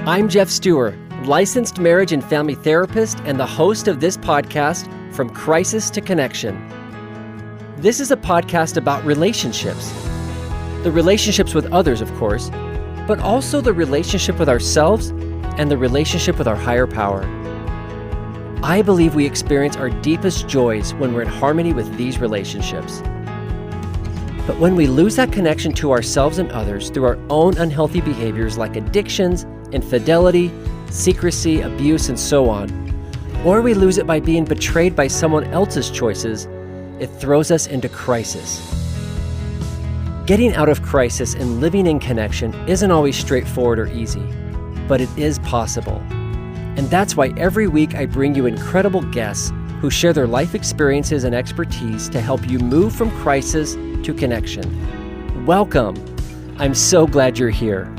I'm Jeff Stewart, licensed marriage and family therapist and the host of this podcast, From Crisis to Connection. This is a podcast about relationships. The relationships with others, of course, but also the relationship with ourselves and the relationship with our higher power. I believe we experience our deepest joys when we're in harmony with these relationships. But when we lose that connection to ourselves and others through our own unhealthy behaviors like addictions, infidelity, secrecy, abuse, and so on, or we lose it by being betrayed by someone else's choices, it throws us into crisis. Getting out of crisis and living in connection isn't always straightforward or easy, but it is possible. And that's why every week I bring you incredible guests who share their life experiences and expertise to help you move from crisis to connection. Welcome. I'm so glad you're here.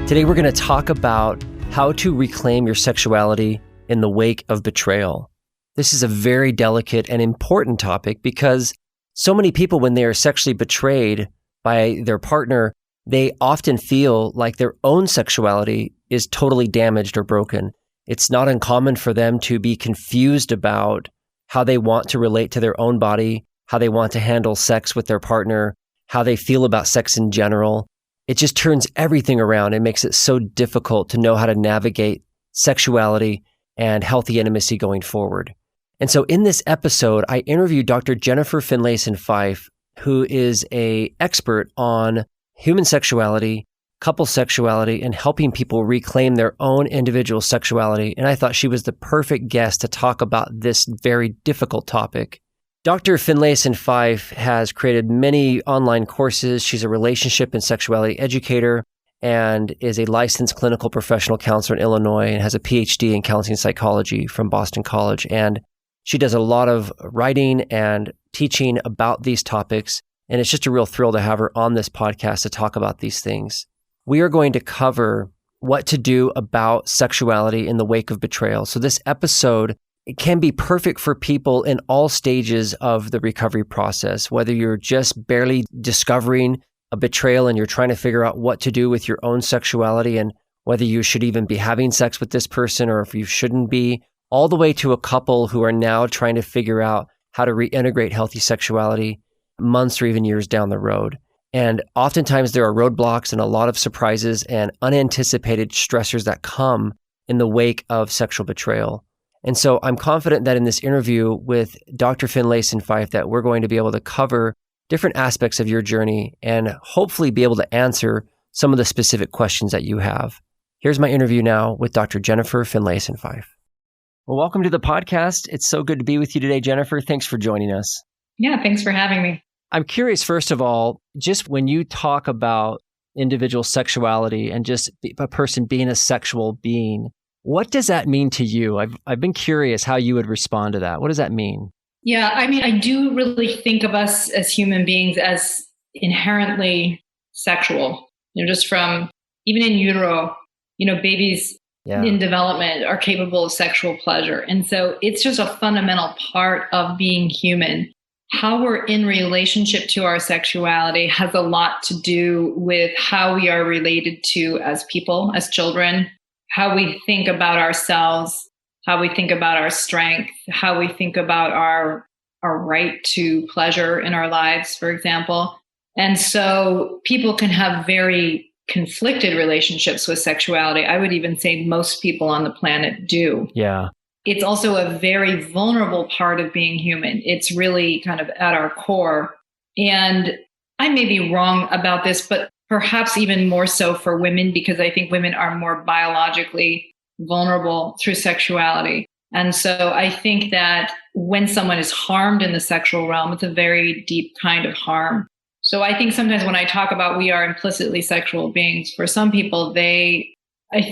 Today we're going to talk about how to reclaim your sexuality in the wake of betrayal. This is a very delicate and important topic because so many people, when they are sexually betrayed by their partner, they often feel like their own sexuality is totally damaged or broken. It's not uncommon for them to be confused about how they want to relate to their own body, how they want to handle sex with their partner, how they feel about sex in general. It just turns everything around and makes it so difficult to know how to navigate sexuality and healthy intimacy going forward. And so in this episode, I interviewed Dr. Jennifer Finlayson-Fife, who is an expert on human sexuality, couple sexuality, and helping people reclaim their own individual sexuality. And I thought she was the perfect guest to talk about this very difficult topic. Dr. Finlayson-Fife has created many online courses. She's a relationship and sexuality educator and is a licensed clinical professional counselor in Illinois and has a PhD in counseling psychology from Boston College. And she does a lot of writing and teaching about these topics. And it's just a real thrill to have her on this podcast to talk about these things. We are going to cover what to do about sexuality in the wake of betrayal. So this episode, it can be perfect for people in all stages of the recovery process, whether you're just barely discovering a betrayal and you're trying to figure out what to do with your own sexuality and whether you should even be having sex with this person or if you shouldn't be, all the way to a couple who are now trying to figure out how to reintegrate healthy sexuality months or even years down the road. And oftentimes there are roadblocks and a lot of surprises and unanticipated stressors that come in the wake of sexual betrayal. And so I'm confident that in this interview with Dr. Finlayson-Fife that we're going to be able to cover different aspects of your journey and hopefully be able to answer some of the specific questions that you have. Here's my interview now with Dr. Jennifer Finlayson-Fife. Well, welcome to the podcast. It's so good to be with you today, Jennifer. Thanks for joining us. Yeah, thanks for having me. I'm curious, first of all, just when you talk about individual sexuality and just a person being a sexual being, what does that mean to you? I've been curious how you would respond to that. What does that mean? Yeah, I mean, I do really think of us as human beings as inherently sexual. Just from even in utero, babies in development are capable of sexual pleasure. And so it's just a fundamental part of being human. How we're in relationship to our sexuality has a lot to do with how we are related to as people, as children, how we think about ourselves, how we think about our strength, how we think about our right to pleasure in our lives, for example. And so people can have very conflicted relationships with sexuality. I would even say most people on the planet do. Yeah. It's also a very vulnerable part of being human. It's really kind of at our core. And I may be wrong about this, but perhaps even more so for women, because I think women are more biologically vulnerable through sexuality. And so I think that when someone is harmed in the sexual realm, it's a very deep kind of harm. So I think sometimes when I talk about we are implicitly sexual beings, for some people, I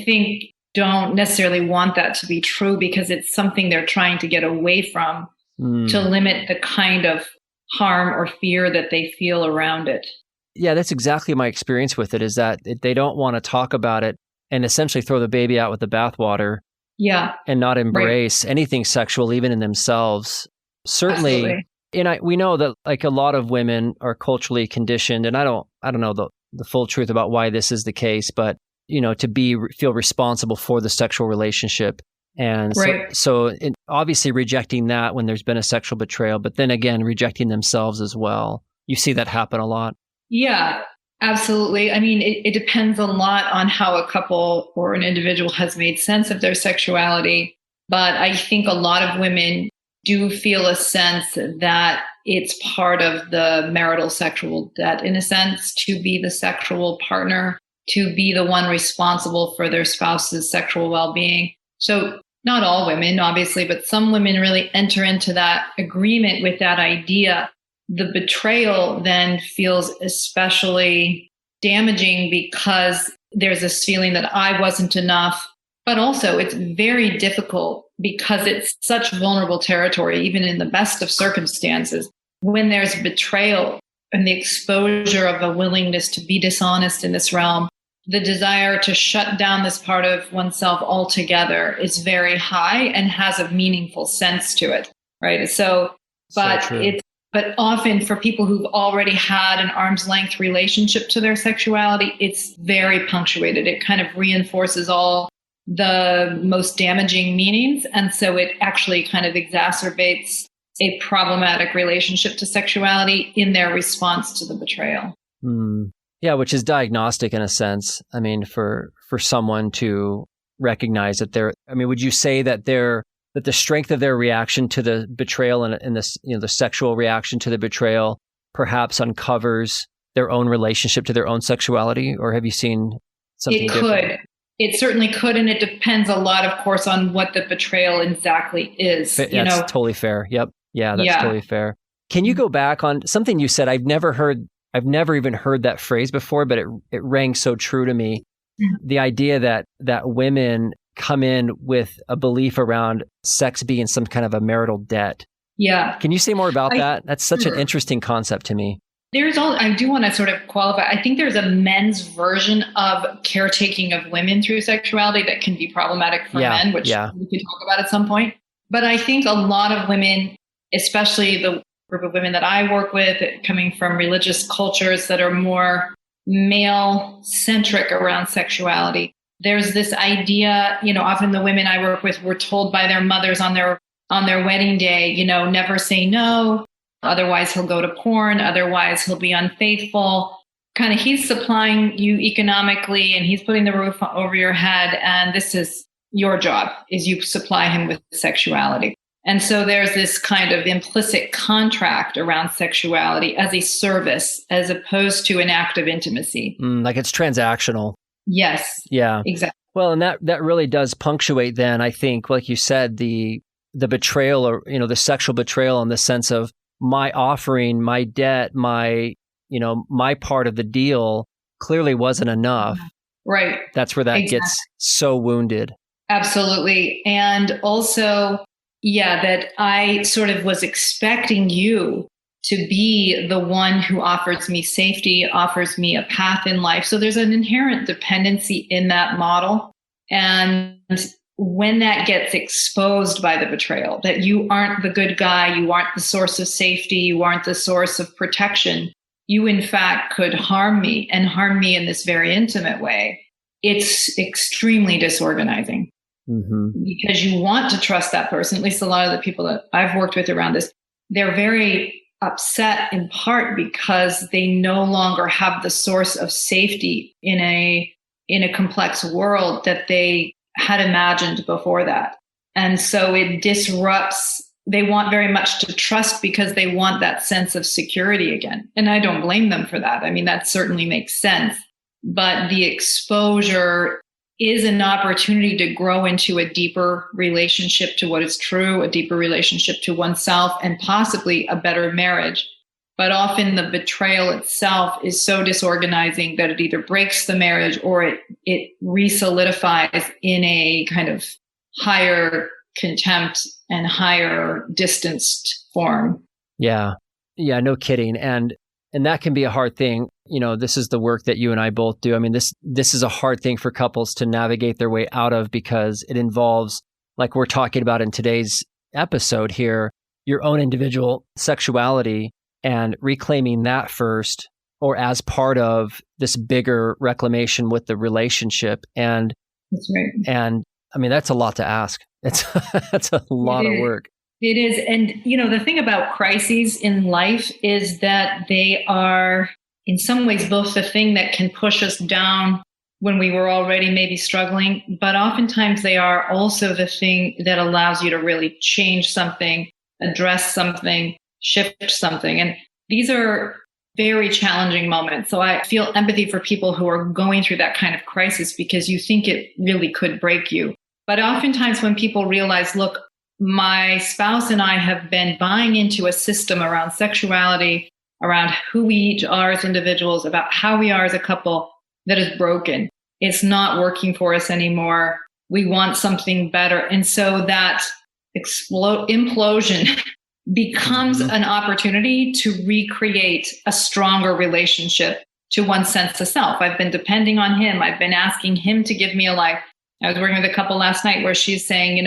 think, don't necessarily want that to be true because it's something they're trying to get away from to limit the kind of harm or fear that they feel around it. Yeah, that's exactly my experience with it, is that they don't want to talk about it and essentially throw the baby out with the bathwater. Yeah. And not embrace anything sexual, even in themselves. Certainly. Absolutely. And we know that like a lot of women are culturally conditioned, and I don't know the full truth about why this is the case, but to feel responsible for the sexual relationship. And right. so obviously rejecting that when there's been a sexual betrayal, but then again, rejecting themselves as well. You see that happen a lot. Yeah, absolutely. I mean, it depends a lot on how a couple or an individual has made sense of their sexuality. But I think a lot of women do feel a sense that it's part of the marital sexual debt, in a sense, to be the sexual partner, to be the one responsible for their spouse's sexual well-being. So not all women, obviously, but some women really enter into that agreement with that idea. The betrayal then feels especially damaging because there's this feeling that I wasn't enough, but also it's very difficult because it's such vulnerable territory, even in the best of circumstances. When there's betrayal and the exposure of a willingness to be dishonest in this realm, the desire to shut down this part of oneself altogether is very high and has a meaningful sense to it, right? But often for people who've already had an arm's length relationship to their sexuality, it's very punctuated. It kind of reinforces all the most damaging meanings. And so it actually kind of exacerbates a problematic relationship to sexuality in their response to the betrayal. Yeah, which is diagnostic in a sense. I mean, for someone to recognize that would you say that that the strength of their reaction to the betrayal and this, the sexual reaction to the betrayal perhaps uncovers their own relationship to their own sexuality? Or have you seen something different? It certainly could. And it depends a lot, of course, on what the betrayal exactly is. That's totally fair. Yep. Yeah, that's totally fair. Can you go back on something you said? I've never even heard that phrase before, but it rang so true to me. Mm-hmm. The idea that women come in with a belief around sex being some kind of a marital debt. Yeah. Can you say more about that? That's such an interesting concept to me. I do want to sort of qualify. I think there's a men's version of caretaking of women through sexuality that can be problematic for men, which we could talk about at some point. But I think a lot of women, especially the group of women that I work with, coming from religious cultures that are more male-centric around sexuality, there's this idea, often the women I work with were told by their mothers on their wedding day, never say no. Otherwise, he'll go to porn. Otherwise, he'll be unfaithful. Kind of, he's supplying you economically and he's putting the roof over your head. And this is your job, is you supply him with sexuality. And so there's this kind of implicit contract around sexuality as a service, as opposed to an act of intimacy. Like it's transactional. Yes. Yeah. Exactly. Well, and that really does punctuate then, I think, like you said, the betrayal or, the sexual betrayal in the sense of my offering, my debt, my part of the deal clearly wasn't enough. Right. That's where that gets so wounded. Absolutely. And also, that I sort of was expecting you to be the one who offers me safety, offers me a path in life. So there's an inherent dependency in that model. And when that gets exposed by the betrayal, that you aren't the good guy, you aren't the source of safety, you aren't the source of protection, you in fact could harm me and harm me in this very intimate way, it's extremely disorganizing. Mm-hmm. Because you want to trust that person. At least a lot of the people that I've worked with around this, they're very upset in part because they no longer have the source of safety in a complex world that they had imagined before that. And so it disrupts, they want very much to trust because they want that sense of security again. And I don't blame them for that. I mean, that certainly makes sense. But the exposure is an opportunity to grow into a deeper relationship to what is true, a deeper relationship to oneself, and possibly a better marriage. But often the betrayal itself is so disorganizing that it either breaks the marriage or it re-solidifies in a kind of higher contempt and higher distanced form. Yeah. Yeah, no kidding. And that can be a hard thing. This is the work that you and I both do. I mean, this is a hard thing for couples to navigate their way out of because it involves, like we're talking about in today's episode here, your own individual sexuality and reclaiming that first or as part of this bigger reclamation with the relationship. And that's right. And I mean, that's a lot to ask. That's a lot of work. It is. And, the thing about crises in life is that they are in some ways both the thing that can push us down when we were already maybe struggling, but oftentimes they are also the thing that allows you to really change something, address something, shift something. And these are very challenging moments. So I feel empathy for people who are going through that kind of crisis because you think it really could break you. But oftentimes when people realize, look, my spouse and I have been buying into a system around sexuality, around who we each are as individuals, about how we are as a couple that is broken. It's not working for us anymore. We want something better. And so that implosion becomes an opportunity to recreate a stronger relationship to one's sense of self. I've been depending on him. I've been asking him to give me a life. I was working with a couple last night where she's saying,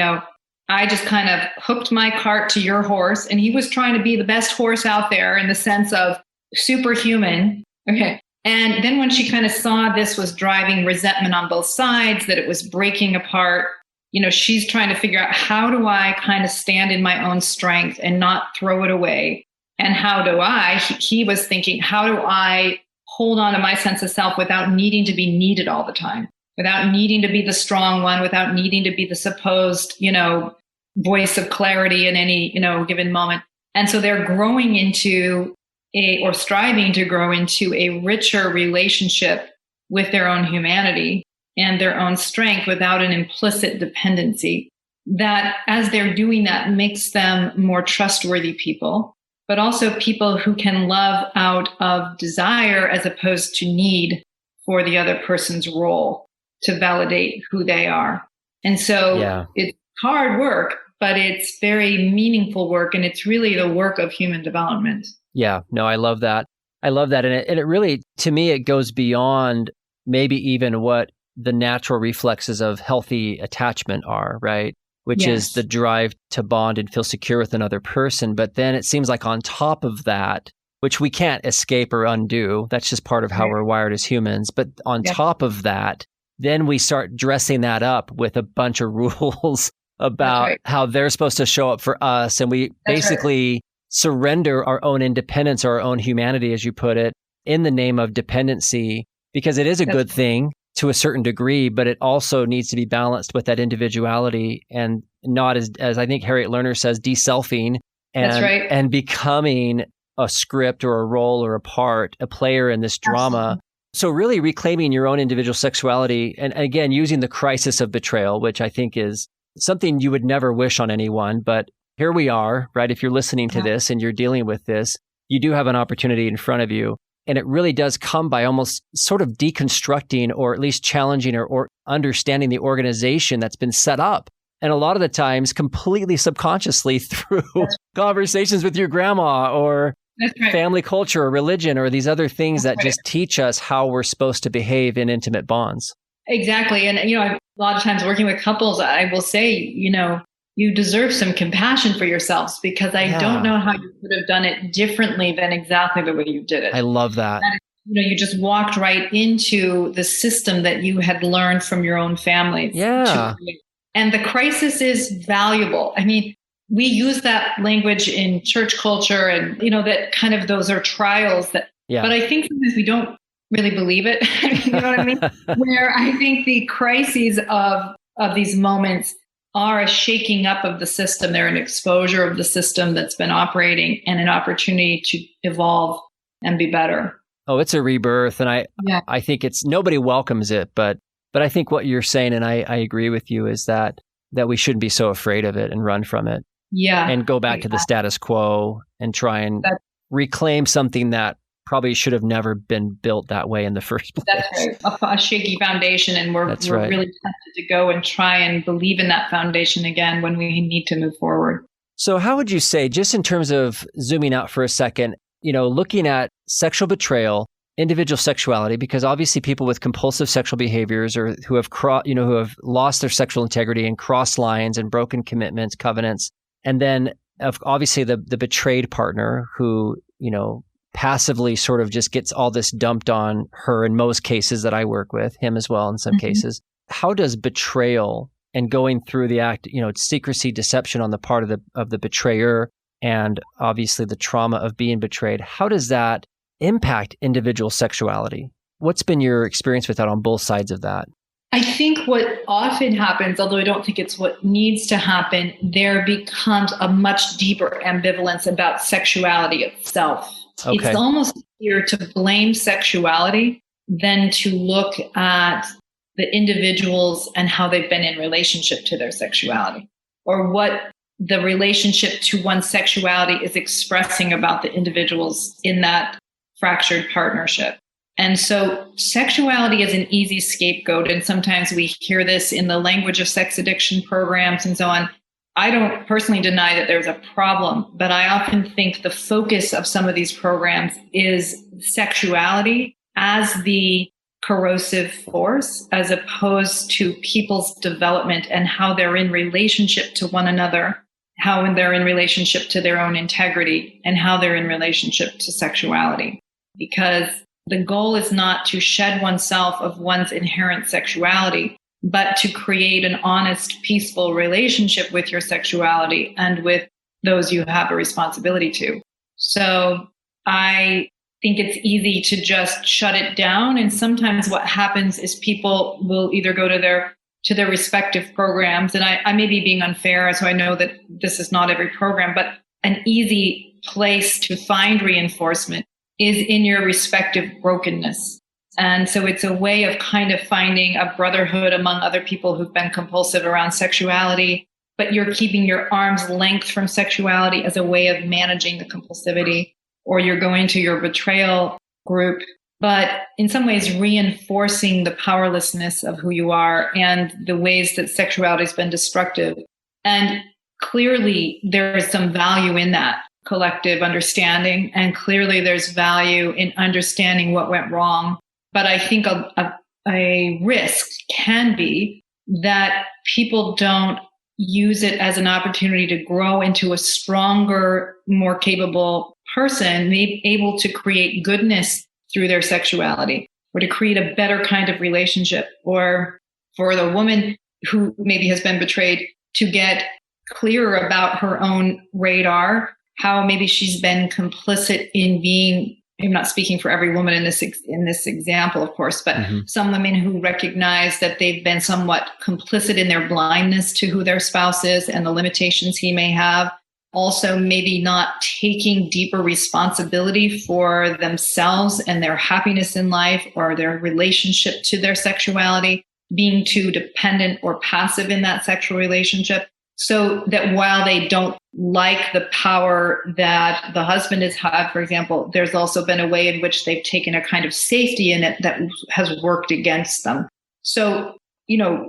I just kind of hooked my cart to your horse, and he was trying to be the best horse out there in the sense of superhuman. Okay. And then when she kind of saw this was driving resentment on both sides, that it was breaking apart, she's trying to figure out, how do I kind of stand in my own strength and not throw it away? And he was thinking, how do I hold on to my sense of self without needing to be needed all the time, without needing to be the strong one, without needing to be the supposed, voice of clarity in any, given moment. And so they're growing into or striving to grow into a richer relationship with their own humanity and their own strength without an implicit dependency. That as they're doing that makes them more trustworthy people, but also people who can love out of desire as opposed to need for the other person's role to validate who they are. And so It's hard work, but it's very meaningful work. And it's really the work of human development. Yeah, no, I love that. And it really, to me, it goes beyond maybe even what the natural reflexes of healthy attachment are, right? Which is the drive to bond and feel secure with another person. But then it seems like on top of that, which we can't escape or undo, that's just part of how we're wired as humans. But on top of that, then we start dressing that up with a bunch of rules about how they're supposed to show up for us. And we basically surrender our own independence or our own humanity, as you put it, in the name of dependency, because it is a good thing to a certain degree, but it also needs to be balanced with that individuality and not as I think Harriet Lerner says, de-selfing and becoming a script or a role or a player in this drama. Absolutely. So really reclaiming your own individual sexuality and again, using the crisis of betrayal, which I think is something you would never wish on anyone, but here we are, right? If you're listening to this and you're dealing with this, you do have an opportunity in front of you. And it really does come by almost sort of deconstructing or at least challenging or understanding the organization that's been set up. And a lot of the times completely subconsciously through conversations with your grandma or family culture or religion or these other things that just teach us how we're supposed to behave in intimate bonds. Exactly. And, a lot of times working with couples, I will say, you deserve some compassion for yourselves because I don't know how you could have done it differently than exactly the way you did it. I love that. You just walked right into the system that you had learned from your own family. Yeah. And the crisis is valuable. I mean, we use that language in church culture and, that kind of those are trials but I think sometimes we don't really believe it. You know what I mean? Where I think the crises of these moments are a shaking up of the system. They're an exposure of the system that's been operating and an opportunity to evolve and be better. Oh, it's a rebirth. And I think nobody welcomes it, but I think what you're saying, and I agree with you, is that we shouldn't be so afraid of it and run from it. Yeah. And go back to the status quo and try and reclaim something that probably should have never been built that way in the first place. That's right. A shaky foundation. And we're really tempted to go and try and believe in that foundation again when we need to move forward. So how would you say, just in terms of zooming out for a second, looking at sexual betrayal, individual sexuality, because obviously people with compulsive sexual behaviors or who have who have lost their sexual integrity and crossed lines and broken commitments, covenants, and then obviously the betrayed partner who, passively sort of just gets all this dumped on her in most cases that I work with, him as well in some cases. How does betrayal and going through the act, secrecy, deception on the part of the betrayer, and obviously the trauma of being betrayed, how does that impact individual sexuality? What's been your experience with that on both sides of that? I think what often happens, although I don't think it's what needs to happen, there becomes a much deeper ambivalence about sexuality itself. Okay. It's almost easier to blame sexuality than to look at the individuals and how they've been in relationship to their sexuality, or what the relationship to one's sexuality is expressing about the individuals in that fractured partnership. And so sexuality is an easy scapegoat. And sometimes we hear this in the language of sex addiction programs and so on. I don't personally deny that there's a problem, but I often think the focus of some of these programs is sexuality as the corrosive force, as opposed to people's development and how they're in relationship to one another, how they're in relationship to their own integrity, and how they're in relationship to sexuality. Because the goal is not to shed oneself of one's inherent sexuality, but to create an honest, peaceful relationship with your sexuality and with those you have a responsibility to. So I think it's easy to just shut it down. And sometimes what happens is people will either go to their respective programs. And I may be being unfair, so I know that this is not every program, but an easy place to find reinforcement is in your respective brokenness. And so it's a way of kind of finding a brotherhood among other people who've been compulsive around sexuality, but you're keeping your arm's length from sexuality as a way of managing the compulsivity, or you're going to your betrayal group, but in some ways reinforcing the powerlessness of who you are and the ways that sexuality has been destructive. And clearly there is some value in that collective understanding, and clearly there's value in understanding what went wrong. But I think a risk can be that people don't use it as an opportunity to grow into a stronger, more capable person, able to create goodness through their sexuality, or to create a better kind of relationship, or for the woman who maybe has been betrayed to get clearer about her own radar, how maybe she's been complicit in being, I'm not speaking for every woman in this example, of course, but some women who recognize that they've been somewhat complicit in their blindness to who their spouse is and the limitations he may have. Also, maybe not taking deeper responsibility for themselves and their happiness in life, or their relationship to their sexuality, being too dependent or passive in that sexual relationship. So that while they don't like the power that the husband has had, for example, there's also been a way in which they've taken a kind of safety in it that has worked against them. So,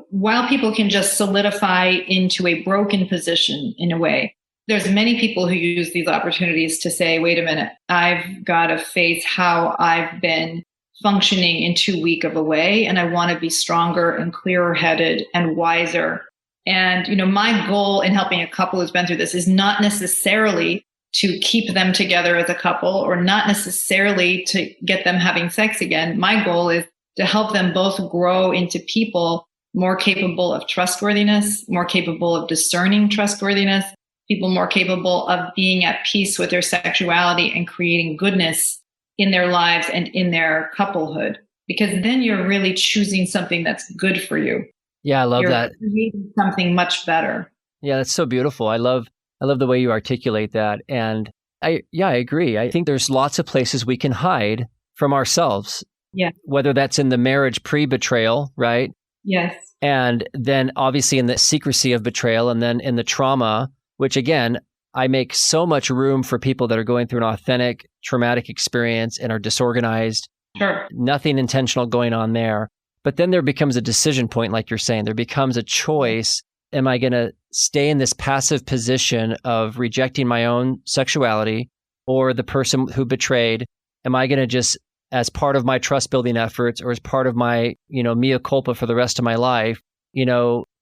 while people can just solidify into a broken position in a way, there's many people who use these opportunities to say, wait a minute, I've got to face how I've been functioning in too weak of a way, and I want to be stronger and clearer headed and wiser. And, my goal in helping a couple who's been through this is not necessarily to keep them together as a couple, or not necessarily to get them having sex again. My goal is to help them both grow into people more capable of trustworthiness, more capable of discerning trustworthiness, people more capable of being at peace with their sexuality and creating goodness in their lives and in their couplehood. Because then you're really choosing something that's good for you. Yeah, I love that. You're creating something much better. Yeah, that's so beautiful. I love the way you articulate that. And I agree. I think there's lots of places we can hide from ourselves. Yeah. Whether that's in the marriage pre-betrayal, right? Yes. And then obviously in the secrecy of betrayal, and then in the trauma, which again, I make so much room for people that are going through an authentic traumatic experience and are disorganized. Sure. Nothing intentional going on there. But then there becomes a decision point, like you're saying. There becomes a choice. Am I going to stay in this passive position of rejecting my own sexuality, or the person who betrayed? Am I going to just, as part of my trust building efforts, or as part of my, mea culpa for the rest of my life,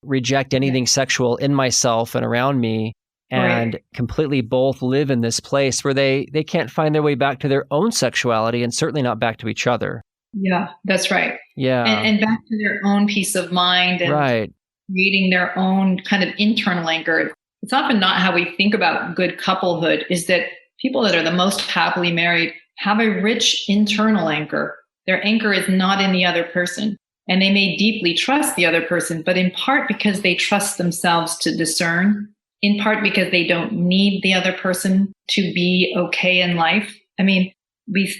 reject anything sexual in myself and around me, and completely both live in this place where they can't find their way back to their own sexuality and certainly not back to each other. Yeah, that's right. Yeah. And back to their own peace of mind and creating their own kind of internal anchor. It's often not how we think about good couplehood, is that people that are the most happily married have a rich internal anchor. Their anchor is not in the other person. And they may deeply trust the other person, but in part because they trust themselves to discern, in part because they don't need the other person to be okay in life. I mean,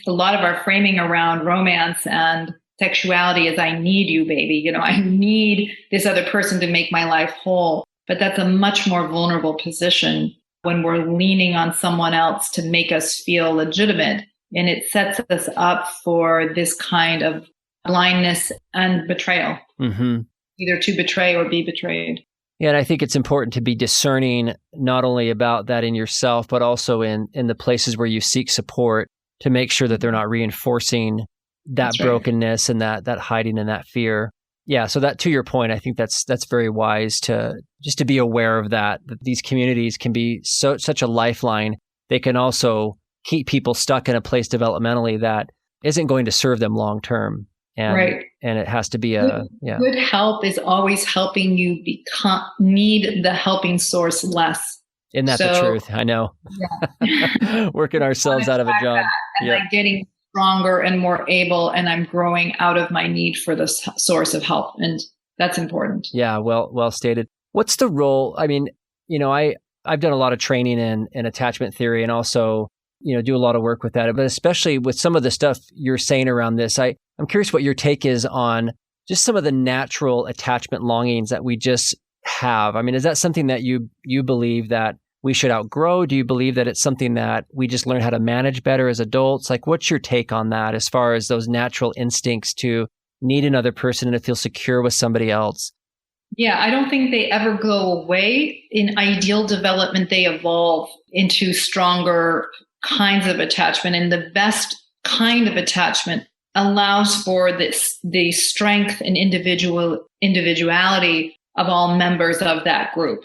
a lot of our framing around romance and sexuality is, I need you, baby. You know, I need this other person to make my life whole. But that's a much more vulnerable position when we're leaning on someone else to make us feel legitimate. And it sets us up for this kind of blindness and betrayal, either to betray or be betrayed. Yeah, and I think it's important to be discerning not only about that in yourself, but also in the places where you seek support to make sure that they're not reinforcing that brokenness and that hiding and that fear. Yeah, so that, to your point, I think that's very wise to just to be aware of that these communities can be such a lifeline. They can also keep people stuck in a place developmentally that isn't going to serve them long term. And it has to be good help is always helping you need the helping source less. Isn't that the truth? I know. Yeah. Working ourselves out of a job. And like getting stronger and more able, and I'm growing out of my need for the source of help. And that's important. Yeah, well stated. What's the role? I mean, you know, I've done a lot of training in attachment theory and also, you know, do a lot of work with that. But especially with some of the stuff you're saying around this, I'm curious what your take is on just some of the natural attachment longings that we just have. I mean, is that something that you believe that we should outgrow? Do you believe that it's something that we just learn how to manage better as adults? Like, what's your take on that as far as those natural instincts to need another person and to feel secure with somebody else? Yeah, I don't think they ever go away. In ideal development, they evolve into stronger kinds of attachment. And the best kind of attachment allows for the strength and individuality of all members of that group.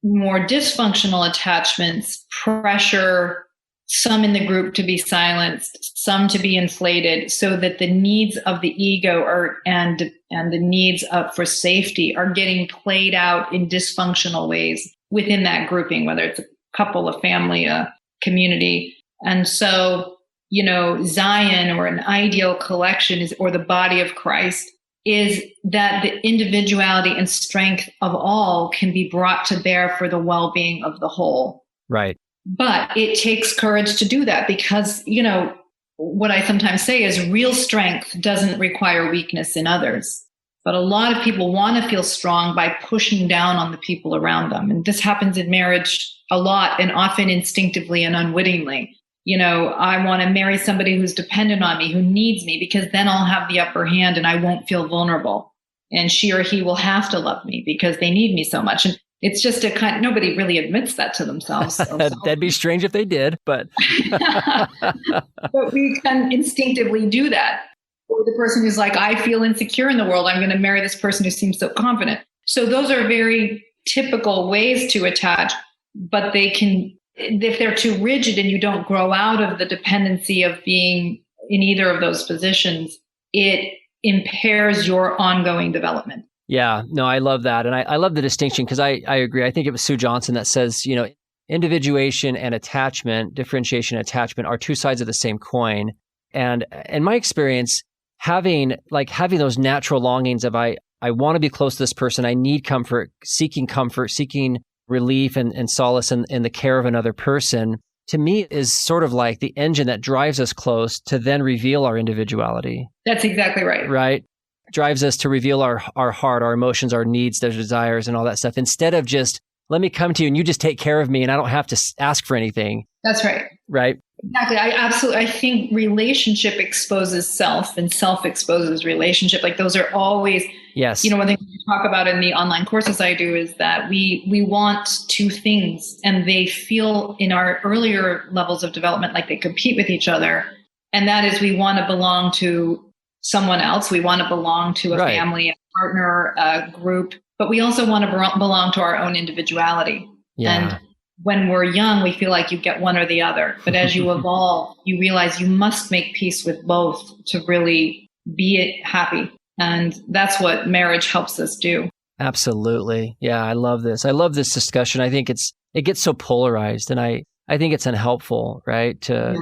More dysfunctional attachments pressure some in the group to be silenced, some to be inflated, so that the needs of the ego and the needs for safety are getting played out in dysfunctional ways within that grouping, whether it's a couple, a family, a community. And so, you know, Zion or an ideal collection or the body of Christ is that the individuality and strength of all can be brought to bear for the well-being of the whole. Right. But it takes courage to do that because, you know, what I sometimes say is real strength doesn't require weakness in others. But a lot of people want to feel strong by pushing down on the people around them. And this happens in marriage a lot and often instinctively and unwittingly. You know, I want to marry somebody who's dependent on me, who needs me, because then I'll have the upper hand and I won't feel vulnerable. And she or he will have to love me because they need me so much. And it's just nobody really admits that to themselves. That'd be strange if they did, but. But we can instinctively do that. Or the person who's like, I feel insecure in the world. I'm going to marry this person who seems so confident. So those are very typical ways to attach, but they can, if they're too rigid and you don't grow out of the dependency of being in either of those positions, it impairs your ongoing development. Yeah, no, I love that. And I love the distinction because I agree. I think it was Sue Johnson that says, you know, individuation and attachment, differentiation and attachment are two sides of the same coin. And in my experience, having those natural longings of I want to be close to this person, I need comfort, seeking relief and solace in the care of another person, to me is sort of like the engine that drives us close to then reveal our individuality. That's exactly right. Right? Drives us to reveal our heart, our emotions, our needs, their desires, and all that stuff. Instead of just, let me come to you and you just take care of me and I don't have to ask for anything. That's right. Right? Exactly. I think relationship exposes self and self exposes relationship. Like those are always, yes. You know, one thing we talk about in the online courses I do is that we want two things and they feel in our earlier levels of development like they compete with each other. And that is, we want to belong to someone else. We want to belong to a family, a partner, a group, but we also want to belong to our own individuality. Yeah. And when we're young, we feel like you get one or the other. But as you evolve, you realize you must make peace with both to really be happy. And that's what marriage helps us do. Absolutely. Yeah, I love this. I love this discussion. I think it gets so polarized, and I think it's unhelpful, right? To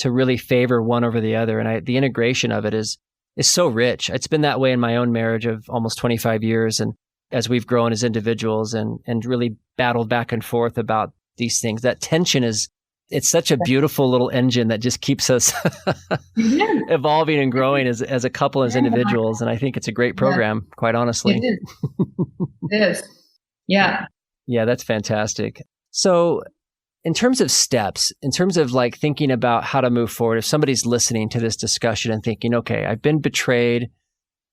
really favor one over the other. And the integration of it is so rich. It's been that way in my own marriage of almost 25 years. And as we've grown as individuals and really battled back and forth about these things, that tension it's such a beautiful little engine that just keeps us evolving and growing as a couple, as individuals. And I think it's a great program, quite honestly. It is. It is. Yeah. Yeah, that's fantastic. So in terms of steps, in terms of like thinking about how to move forward, if somebody's listening to this discussion and thinking, okay, I've been betrayed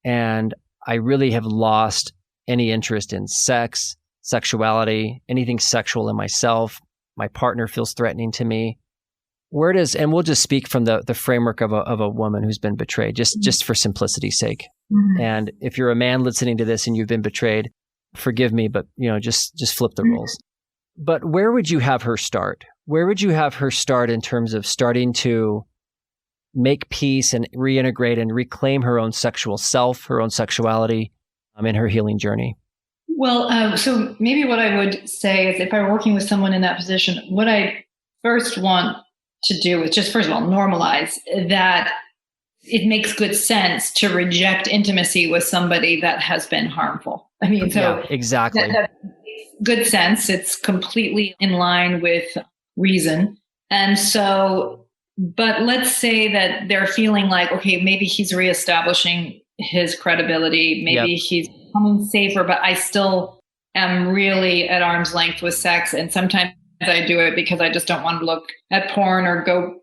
and I really have lost any interest in sex, sexuality, anything sexual in myself, my partner feels threatening to me. And we'll just speak from the framework of a woman who's been betrayed, just for simplicity's sake. Mm-hmm. And if you're a man listening to this and you've been betrayed, forgive me, but just flip the roles. But where would you have her start? Where would you have her start in terms of starting to make peace and reintegrate and reclaim her own sexual self, her own sexuality in her healing journey? Well, so maybe what I would say is if I were working with someone in that position, what I first want to do is just, first of all, normalize that it makes good sense to reject intimacy with somebody that has been harmful. I mean, so yeah, exactly. That makes good sense. It's completely in line with reason. And so, but let's say that they're feeling like, okay, maybe he's reestablishing his credibility. Maybe he's becoming safer, but I still am really at arm's length with sex. And sometimes I do it because I just don't want to look at porn or go,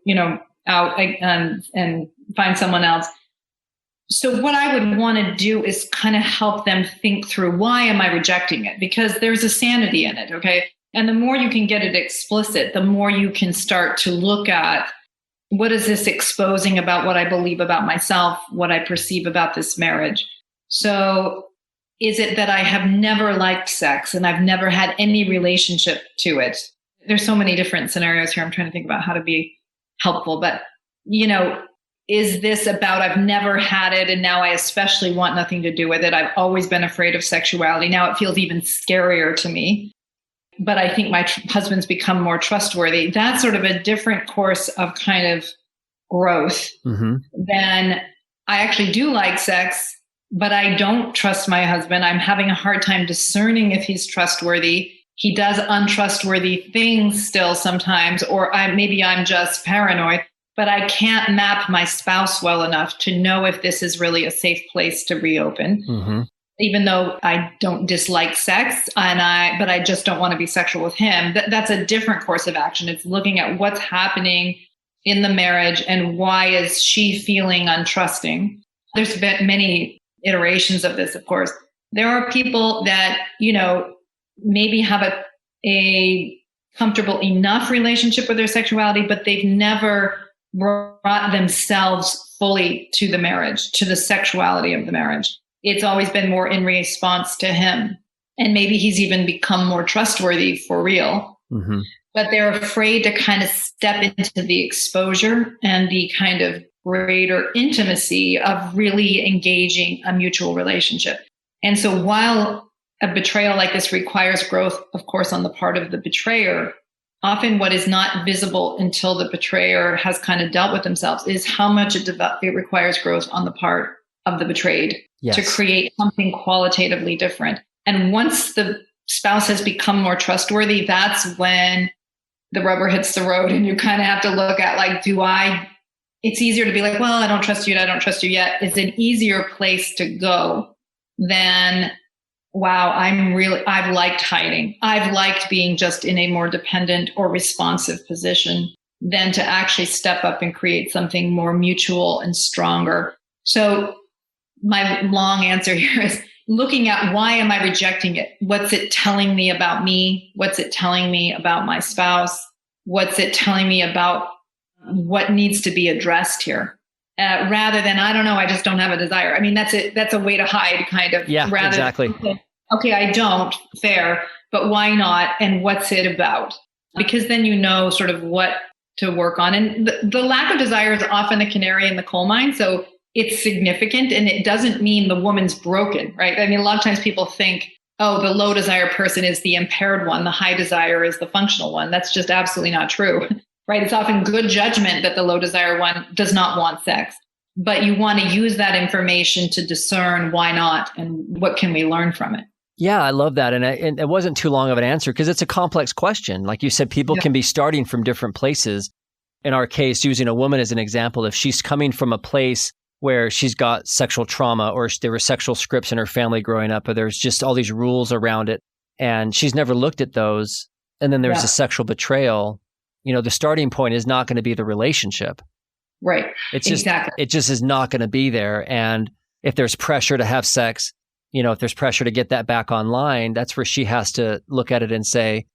out and find someone else. So what I would want to do is kind of help them think through, why am I rejecting it? Because there's a sanity in it. Okay. And the more you can get it explicit, the more you can start to look at, what is this exposing about what I believe about myself, what I perceive about this marriage? So is it that I have never liked sex and I've never had any relationship to it? There's so many different scenarios here. I'm trying to think about how to be helpful, but is this about I've never had it and now I especially want nothing to do with it? I've always been afraid of sexuality. Now it feels even scarier to me. But I think my husband's become more trustworthy. That's sort of a different course of kind of growth than I actually do like sex, but I don't trust my husband. I'm having a hard time discerning if he's trustworthy. He does untrustworthy things still sometimes, or maybe I'm just paranoid, but I can't map my spouse well enough to know if this is really a safe place to reopen. Mm-hmm. Even though I don't dislike sex but I just don't want to be sexual with him. That's a different course of action. It's looking at what's happening in the marriage and why is she feeling untrusting. There's been many iterations of this, of course. There are people that, maybe have a comfortable enough relationship with their sexuality, but they've never brought themselves fully to the marriage, to the sexuality of the marriage. It's always been more in response to him. And maybe he's even become more trustworthy for real. Mm-hmm. But they're afraid to kind of step into the exposure and the kind of greater intimacy of really engaging a mutual relationship. And so while a betrayal like this requires growth, of course, on the part of the betrayer, often what is not visible until the betrayer has kind of dealt with themselves is how much it requires growth on the part of the betrayed. Yes. To create something qualitatively different. And once the spouse has become more trustworthy, that's when the rubber hits the road and you kind of have to look at it's easier to be like, well, I don't trust you and I don't trust you yet. It's an easier place to go than, wow, I've liked hiding. I've liked being just in a more dependent or responsive position than to actually step up and create something more mutual and stronger. So my long answer here is looking at, why am I rejecting it? What's it telling me about me? What's it telling me about my spouse? What's it telling me about what needs to be addressed here? Rather than, I don't know, I just don't have a desire. I mean, that's a way to hide kind of. Yeah, rather exactly. Than, okay, I don't, fair, but why not? And what's it about? Because then you know sort of what to work on. And the lack of desire is often the canary in the coal mine. So it's significant, and it doesn't mean the woman's broken, right? I mean, a lot of times people think, oh, the low desire person is the impaired one, the high desire is the functional one. That's just absolutely not true, right? It's often good judgment that the low desire one does not want sex, but you want to use that information to discern why not and what can we learn from it. Yeah, I love that. And it wasn't too long of an answer because it's a complex question. Like you said, people can be starting from different places. In our case, using a woman as an example, if she's coming from a place where she's got sexual trauma or there were sexual scripts in her family growing up, or there's just all these rules around it, and she's never looked at those, and then there's a sexual betrayal, the starting point is not going to be the relationship. Right. It's just, it just is not going to be there. And if there's pressure to have sex, if there's pressure to get that back online, that's where she has to look at it and say,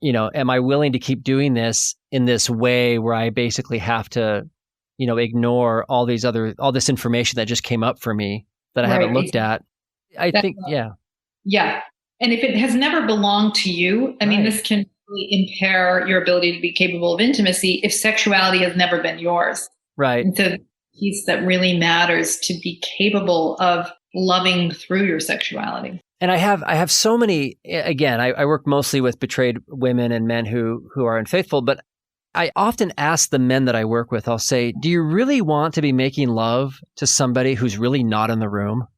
am I willing to keep doing this in this way where I basically have to, ignore all this information that just came up for me that I haven't looked at. I think. Yeah. And if it has never belonged to you, I mean, this can really impair your ability to be capable of intimacy if sexuality has never been yours. Right. And so the piece that really matters to be capable of loving through your sexuality. And I have so many, again, I work mostly with betrayed women and men who are unfaithful, but I often ask the men that I work with, I'll say, do you really want to be making love to somebody who's really not in the room,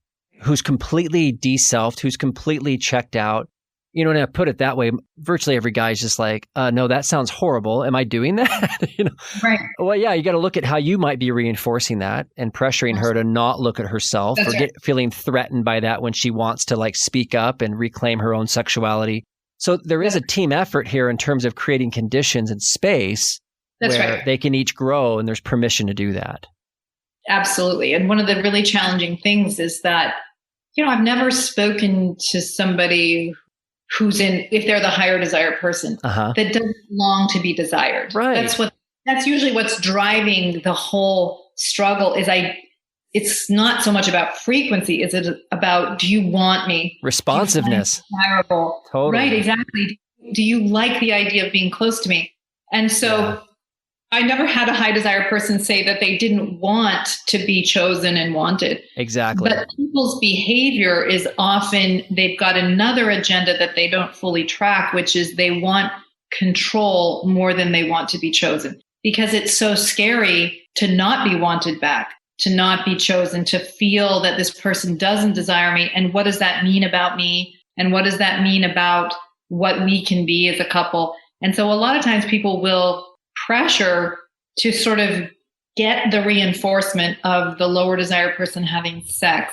who's completely de-selfed, who's completely checked out? And I put it that way, virtually every guy's just like, no, that sounds horrible. Am I doing that? Right. Well, yeah, you got to look at how you might be reinforcing that and pressuring her to not look at herself or feeling threatened by that when she wants to speak up and reclaim her own sexuality. So there is a team effort here in terms of creating conditions and space where they can each grow and there's permission to do that. Absolutely. And one of the really challenging things is that, I've never spoken to somebody who's if they're the higher desire person, that doesn't long to be desired. Right. That's usually what's driving the whole struggle it's not so much about frequency. Is it about, do you want me? Responsiveness. Desirable? Totally. Right, exactly. Do you like the idea of being close to me? And so I never had a high desire person say that they didn't want to be chosen and wanted. Exactly. But people's behavior is often, they've got another agenda that they don't fully track, which is they want control more than they want to be chosen. Because it's so scary to not be wanted back, to not be chosen, to feel that this person doesn't desire me. And what does that mean about me? And what does that mean about what we can be as a couple? And so a lot of times people will pressure to sort of get the reinforcement of the lower desire person having sex,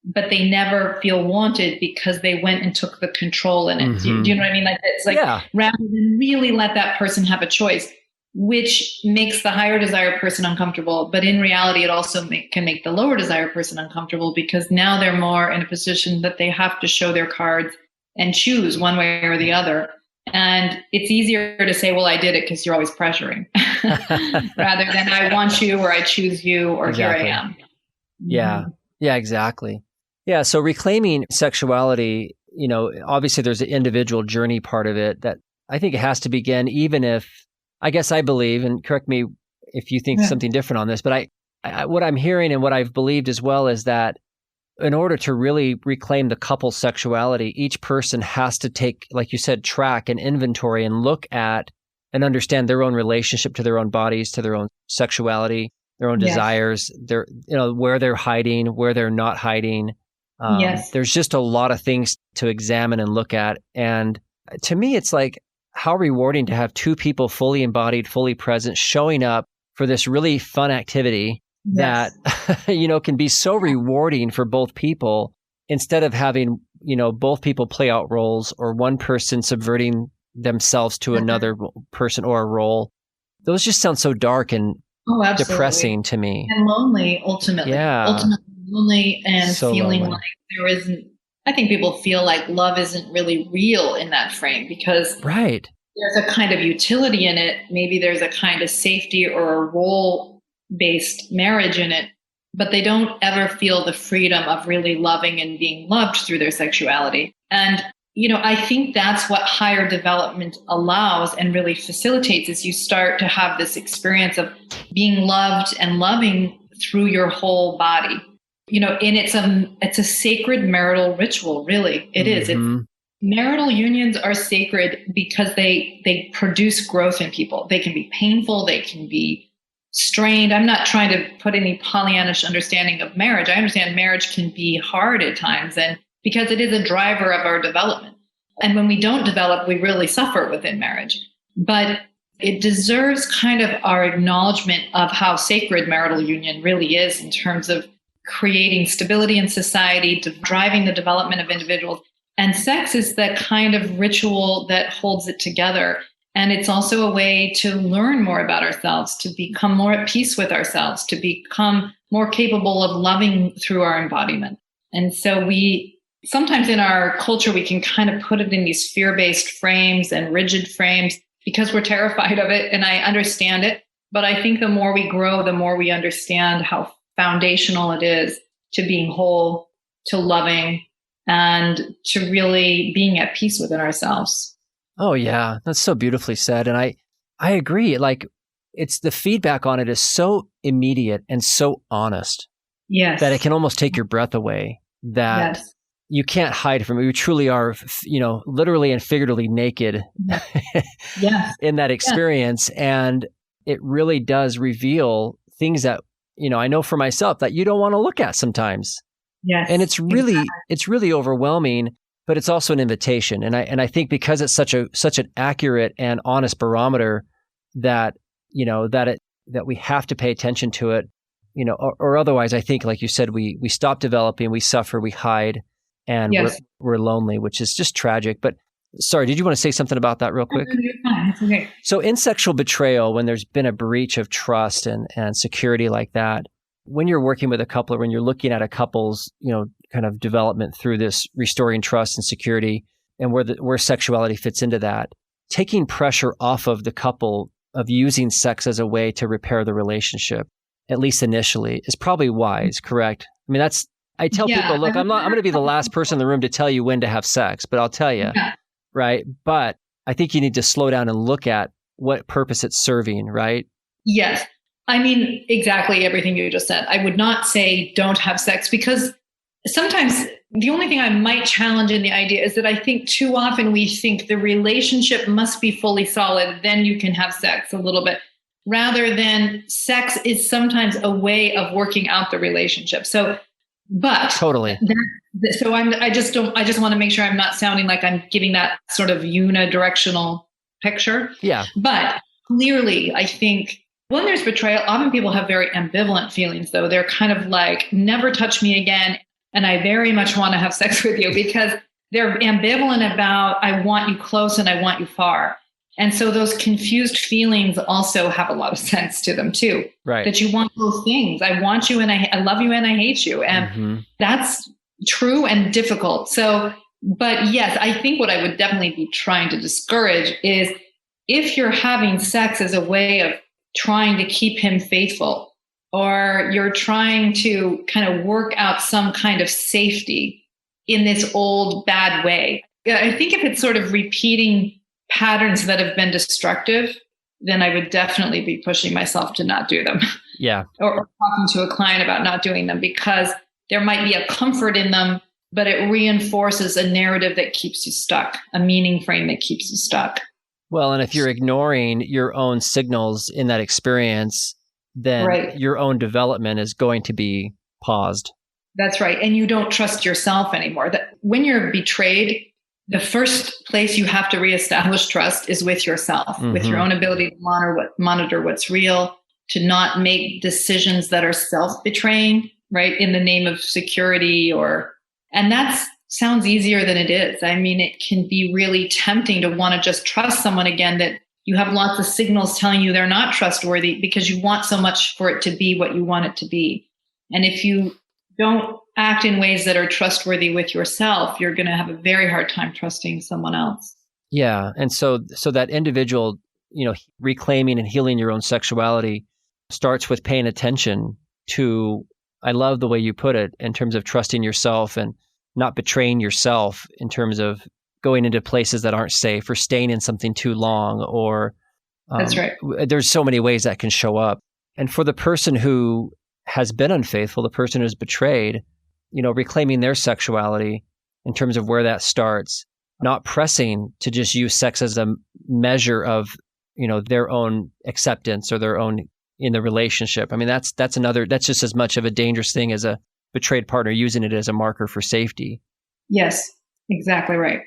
but they never feel wanted because they went and took the control in it. Mm-hmm. Do you know what I mean? It's rather than really let that person have a choice, which makes the higher desire person uncomfortable. But in reality, it also can make the lower desire person uncomfortable because now they're more in a position that they have to show their cards and choose one way or the other. And it's easier to say, well, I did it because you're always pressuring rather than I want you or I choose you or exactly. Here I am. Yeah. Yeah, exactly. Yeah. So reclaiming sexuality, obviously there's an individual journey part of it that I think it has to begin, even if I guess I believe, and correct me if you think something different on this, but I what I'm hearing and what I've believed as well is that in order to really reclaim the couple's sexuality, each person has to take, like you said, track and inventory and look at and understand their own relationship to their own bodies, to their own sexuality, their own desires, their, where they're hiding, where they're not hiding. There's just a lot of things to examine and look at. And to me, it's like, how rewarding to have two people fully embodied, fully present, showing up for this really fun activity that, can be so rewarding for both people instead of having, both people play out roles or one person subverting themselves to another person or a role. Those just sound so dark and depressing to me. And lonely, ultimately. Yeah. Ultimately lonely and so feeling lonely. Like there isn't, I think people feel like love isn't really real in that frame because there's a kind of utility in it. Maybe there's a kind of safety or a role-based marriage in it, but they don't ever feel the freedom of really loving and being loved through their sexuality. And, I think that's what higher development allows and really facilitates is you start to have this experience of being loved and loving through your whole body. And it's a sacred marital ritual, really. It is. Marital unions are sacred because they produce growth in people. They can be painful, they can be strained. I'm not trying to put any Pollyannish understanding of marriage. I understand marriage can be hard at times, and because it is a driver of our development. And when we don't develop, we really suffer within marriage. But it deserves kind of our acknowledgement of how sacred marital union really is in terms of creating stability in society, driving the development of individuals. And sex is that kind of ritual that holds it together. And it's also a way to learn more about ourselves, to become more at peace with ourselves, to become more capable of loving through our embodiment. And so sometimes in our culture, we can kind of put it in these fear-based frames and rigid frames because we're terrified of it. And I understand it. But I think the more we grow, the more we understand how foundational it is to being whole, to loving, and to really being at peace within ourselves. Oh, yeah. That's so beautifully said. And I agree. Like, it's the feedback on it is so immediate and so honest. Yes. That it can almost take your breath away. That yes. You can't hide from it. We truly are, literally and figuratively naked yes. in that experience. Yes. And it really does reveal things that, I know for myself that you don't want to look at sometimes. Yes. And it's really overwhelming, but it's also an invitation. And I think because it's such an accurate and honest barometer that, that we have to pay attention to it, or otherwise I think, like you said, we stop developing, we suffer, we hide, and yes. we're lonely, which is just tragic. But sorry, did you want to say something about that real quick? It's okay. So in sexual betrayal, when there's been a breach of trust and security like that, when you're working with a couple or when you're looking at a couple's, kind of development through this restoring trust and security and where sexuality fits into that, taking pressure off of the couple of using sex as a way to repair the relationship, at least initially, is probably wise, correct? I mean, I tell people, look, I'm going to be the last person in the room to tell you when to have sex, but I'll tell you, right? But I think you need to slow down and look at what purpose it's serving, right? Yes. I mean, exactly everything you just said. I would not say don't have sex because sometimes the only thing I might challenge in the idea is that I think too often we think the relationship must be fully solid, then you can have sex a little bit, rather than sex is sometimes a way of working out the relationship. So, but totally. So I just want to make sure I'm not sounding like I'm giving that sort of unidirectional picture. Yeah. But clearly, I think when there's betrayal, often people have very ambivalent feelings, though. They're kind of like, never touch me again. And I very much want to have sex with you, because they're ambivalent about, I want you close and I want you far. And so those confused feelings also have a lot of sense to them too. Right. That you want both things. I want you and I love you and I hate you. And that's true and difficult. So, but yes, I think what I would definitely be trying to discourage is if you're having sex as a way of trying to keep him faithful, or you're trying to kind of work out some kind of safety in this old bad way. I think if it's sort of repeating patterns that have been destructive, then I would definitely be pushing myself to not do them. Yeah. or talking to a client about not doing them, because there might be a comfort in them, but it reinforces a narrative that keeps you stuck, a meaning frame that keeps you stuck. Well, and if you're ignoring your own signals in that experience, then your own development is going to be paused. That's right. And you don't trust yourself anymore. That when you're betrayed, the first place you have to reestablish trust is with yourself, with your own ability to monitor what's real, to not make decisions that are self-betraying, right, in the name of security. And that sounds easier than it is. I mean, it can be really tempting to want to just trust someone again that you have lots of signals telling you they're not trustworthy, because you want so much for it to be what you want it to be. And if you don't act in ways that are trustworthy with yourself, you're going to have a very hard time trusting someone else. Yeah. And so that individual, reclaiming and healing your own sexuality starts with paying attention to, I love the way you put it, in terms of trusting yourself and not betraying yourself in terms of going into places that aren't safe or staying in something too long, or that's right. There's so many ways that can show up. And for the person who has been unfaithful, the person who's betrayed, reclaiming their sexuality in terms of where that starts, not pressing to just use sex as a measure of, their own acceptance or their own in the relationship. I mean, that's just as much of a dangerous thing as a betrayed partner using it as a marker for safety. Yes, exactly right.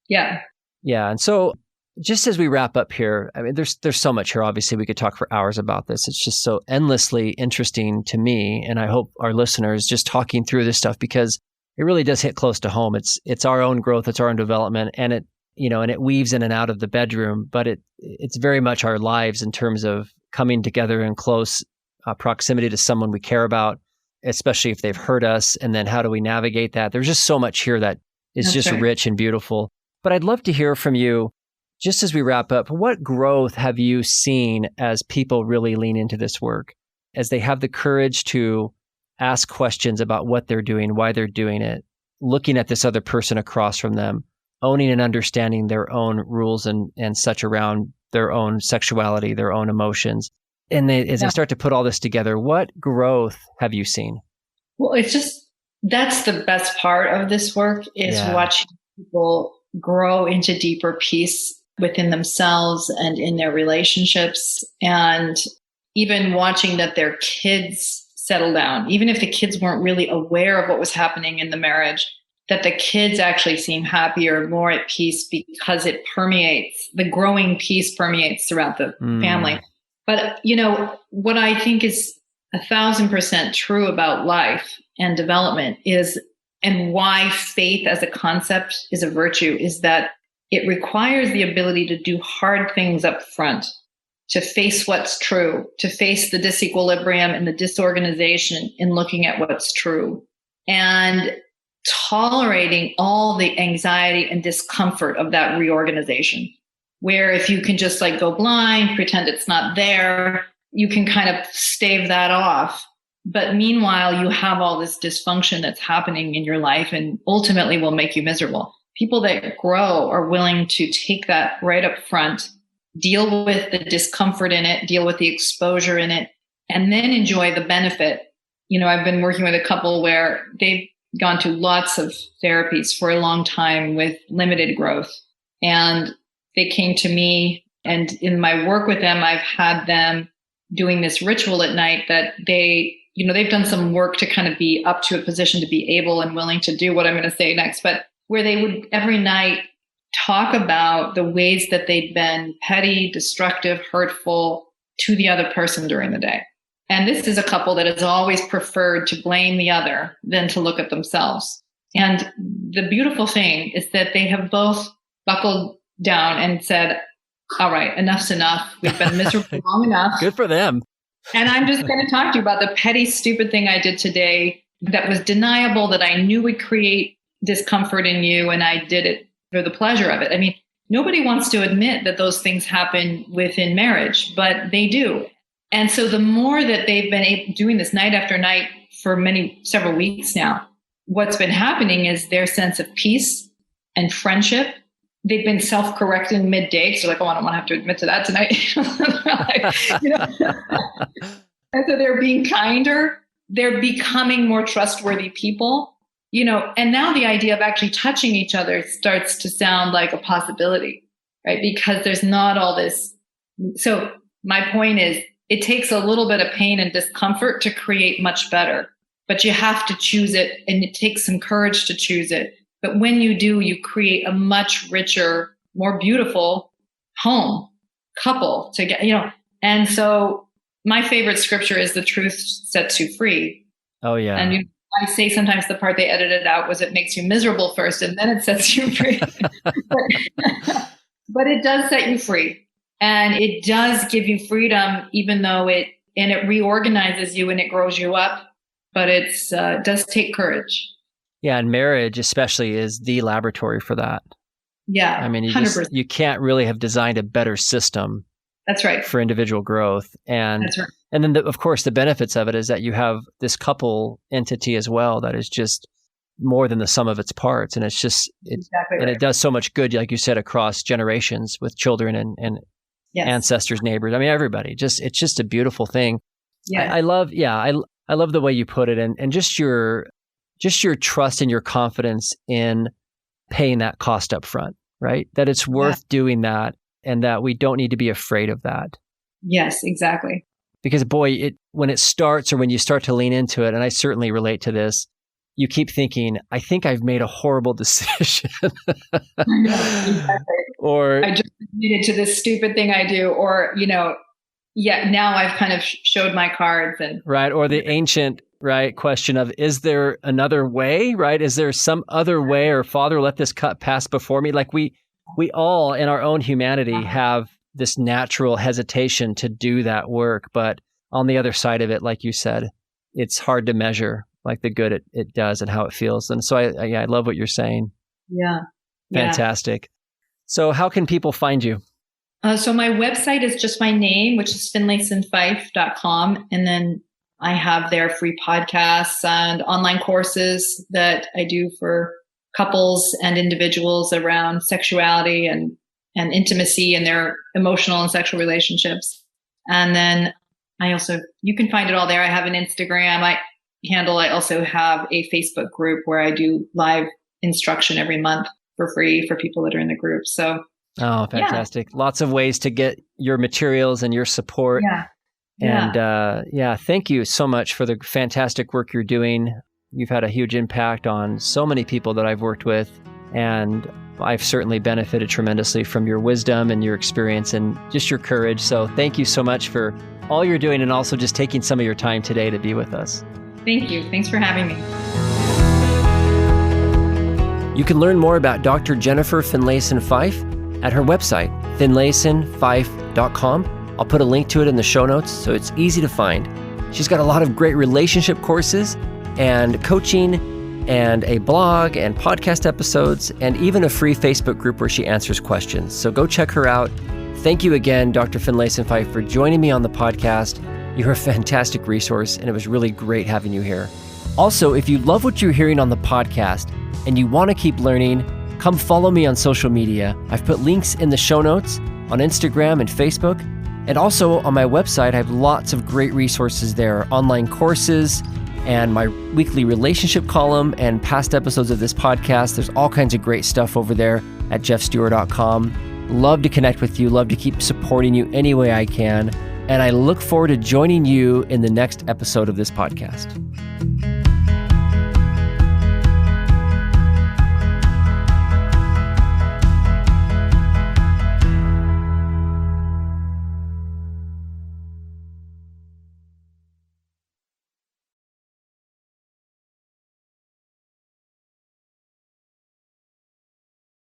Yeah. Yeah. And so just as we wrap up here, I mean, there's so much here. Obviously, we could talk for hours about this. It's just so endlessly interesting to me. And I hope our listeners just talking through this stuff, because it really does hit close to home. It's our own growth. It's our own development. And it weaves in and out of the bedroom, but it's very much our lives in terms of coming together in close proximity to someone we care about, especially if they've hurt us. And then how do we navigate that? There's just so much here that is That's just right. rich and beautiful. But I'd love to hear from you, just as we wrap up, what growth have you seen as people really lean into this work, as they have the courage to ask questions about what they're doing, why they're doing it, looking at this other person across from them, owning and understanding their own rules and such around their own sexuality, their own emotions. And as they start to put all this together, what growth have you seen? Well, that's the best part of this work is watching people grow into deeper peace within themselves and in their relationships, and even watching that their kids settle down. Even if the kids weren't really aware of what was happening in the marriage, that the kids actually seem happier, more at peace, because it permeates, the growing peace permeates throughout the family. But, what I think is 1,000% true about life and development is, and why faith as a concept is a virtue, is that it requires the ability to do hard things up front, to face what's true, to face the disequilibrium and the disorganization in looking at what's true, and tolerating all the anxiety and discomfort of that reorganization. Where if you can just go blind, pretend it's not there, you can kind of stave that off. But meanwhile, you have all this dysfunction that's happening in your life and ultimately will make you miserable. People that grow are willing to take that right up front, deal with the discomfort in it, deal with the exposure in it, and then enjoy the benefit. I've been working with a couple where they've gone to lots of therapies for a long time with limited growth. And they came to me, and in my work with them, I've had them doing this ritual at night that they've done some work to kind of be up to a position to be able and willing to do what I'm going to say next, but where they would every night talk about the ways that they'd been petty, destructive, hurtful to the other person during the day. And this is a couple that has always preferred to blame the other than to look at themselves. And the beautiful thing is that they have both buckled down and said, all right, enough's enough. We've been miserable long enough. Good for them. And I'm just going to talk to you about the petty, stupid thing I did today that was deniable, that I knew would create discomfort in you, and I did it for the pleasure of it. I mean, nobody wants to admit that those things happen within marriage, but they do. And so the more that they've been doing this night after night for several weeks now, what's been happening is their sense of peace and friendship. They've been self-correcting midday. So I don't want to have to admit to that tonight. And so they're being kinder. They're becoming more trustworthy people, and now the idea of actually touching each other starts to sound like a possibility, right? Because there's not all this. So my point is, it takes a little bit of pain and discomfort to create much better, but you have to choose it, and it takes some courage to choose it. But when you do, you create a much richer, more beautiful home, couple to get, and so my favorite scripture is the truth sets you free. Oh yeah. And I say sometimes the part they edited out was it makes you miserable first and then it sets you free. But it does set you free. And it does give you freedom, even though it reorganizes you and it grows you up. But it does take courage. Yeah, and marriage especially is the laboratory for that. Yeah, I mean, 100%. You can't really have designed a better system. That's right. For individual growth. And that's right. And then, of course, the benefits of it is that you have this couple entity as well that is just more than the sum of its parts. And it's just, exactly right. And it does so much good, like you said, across generations with children and yes. ancestors, neighbors. I mean, everybody. It's just a beautiful thing. Yeah. I love the way you put it, and just your trust and your confidence in paying that cost up front, right? That it's worth doing that, and that we don't need to be afraid of that. Yes, exactly. Because boy, when it starts, or when you start to lean into it, and I certainly relate to this, you keep thinking, I think I've made a horrible decision. Exactly. Or I just admitted to this stupid thing I do, or, now I've kind of showed my cards. And right. Or the ancient, right, question of, is there another way, right? Is there some other way, or Father, let this cup pass before me? Like we all in our own humanity have this natural hesitation to do that work. But on the other side of it, like you said, it's hard to measure like the good it does and how it feels. And so I love what you're saying. Yeah. Fantastic. So how can people find you? So my website is just my name, which is finlaysonfife.com. And then I have their free podcasts and online courses that I do for couples and individuals around sexuality and intimacy and their emotional and sexual relationships. And then you can find it all there. I have an Instagram handle. I also have a Facebook group where I do live instruction every month for free for people that are in the group. So, fantastic. Lots of ways to get your materials and your support. And thank you so much for the fantastic work you're doing. You've had a huge impact on so many people that I've worked with, and I've certainly benefited tremendously from your wisdom and your experience and just your courage. So thank you so much for all you're doing, and also just taking some of your time today to be with us. Thank you. Thanks for having me. You can learn more about Dr. Jennifer Finlayson-Fife at her website, finlaysonfife.com. I'll put a link to it in the show notes so it's easy to find. She's got a lot of great relationship courses and coaching and a blog and podcast episodes and even a free Facebook group where she answers questions. So go check her out. Thank you again, Dr. Finlayson-Fife, for joining me on the podcast. You're a fantastic resource, and it was really great having you here. Also, if you love what you're hearing on the podcast and you want to keep learning, come follow me on social media. I've put links in the show notes on Instagram and Facebook. And also on my website, I have lots of great resources there, online courses and my weekly relationship column and past episodes of this podcast. There's all kinds of great stuff over there at jeffstewart.com. Love to connect with you, love to keep supporting you any way I can. And I look forward to joining you in the next episode of this podcast.